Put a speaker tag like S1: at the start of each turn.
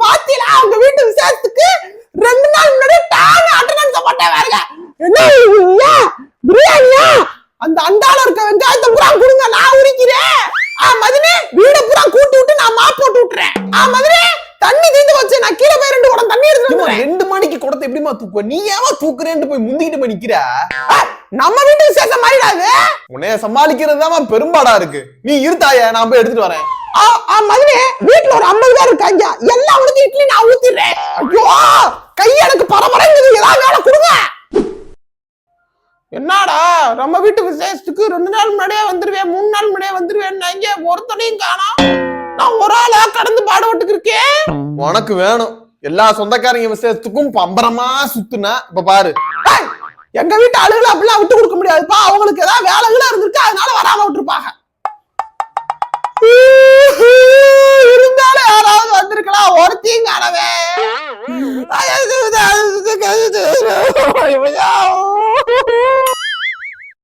S1: பாத்தீங்களா உங்க வீட்டு விசேஷத்துக்கு 2 நாள் முன்னாடி அட்டெண்டன்ஸ் போட்டேன் பாருங்க. என்ன பிரியாணியா? அந்த அண்டால இருக்க வெங்காயத்தை பூரா கொடுங்க, நான் உரிக்கிறேன். மதுனே வீட பூரா கூட்டி விட்டு நான் மாப் போட்டு விட்டுறேன். மதுனே தண்ணி தீந்து வச்சு நான் கீழே போய் 2 குடம் தண்ணி எடுத்து
S2: 2 மணிக்கு குடத்தை எப்படிமா தூக்குவ? நீ ஏமா தூக்குறேன்னு போய் முந்திக்கிட்டு போய் நிக்கிற?
S1: நம்ம வீட்டு விசேஷம் மாறிடாது.
S2: உன்னைய சமாளிக்கிறதுதான் பெரும்பாடா இருக்கு. நீ இருத்தாய, நான் போய் எடுத்துட்டு வரேன்.
S1: மதுனே வீட்டுல ஒரு 50 பேர் இருக்காங்க, எல்லாம் உனக்கு இட்லி நான் ஊத்திடுறேன். ஐயோ கை எனக்கு பரபரங்குது, ஏதாவது வேலை கொடுங்க. என்னடா நம்ம வீட்டு விசேஷத்துக்கு 2 நாள் முன்னாடியே வந்துருவேன், 3 நாள் முன்னாடியே வந்துருவேன், இங்க ஒருத்தனையும் காணோம். நான் ஒரு ஆளா கடந்து பாடுபட்டுக்கு இருக்கேன்.
S2: உனக்கு வேணும் எல்லா சொந்தக்காரங்க விசேஷத்துக்கும் பம்பரமா சுத்துனா இப்ப பாரு.
S1: எங்க வீட்டு ஆளுகளை அப்படிலாம் விட்டு கொடுக்க முடியாதுப்பா. அவங்களுக்கு ஏதாவது வேலைகளா இருந்திருக்கு, அதனால வராம விட்டுருப்பாங்க. இருந்தாலும் யாராவது வந்திருக்கலாம், ஒருத்தையும் காணவே.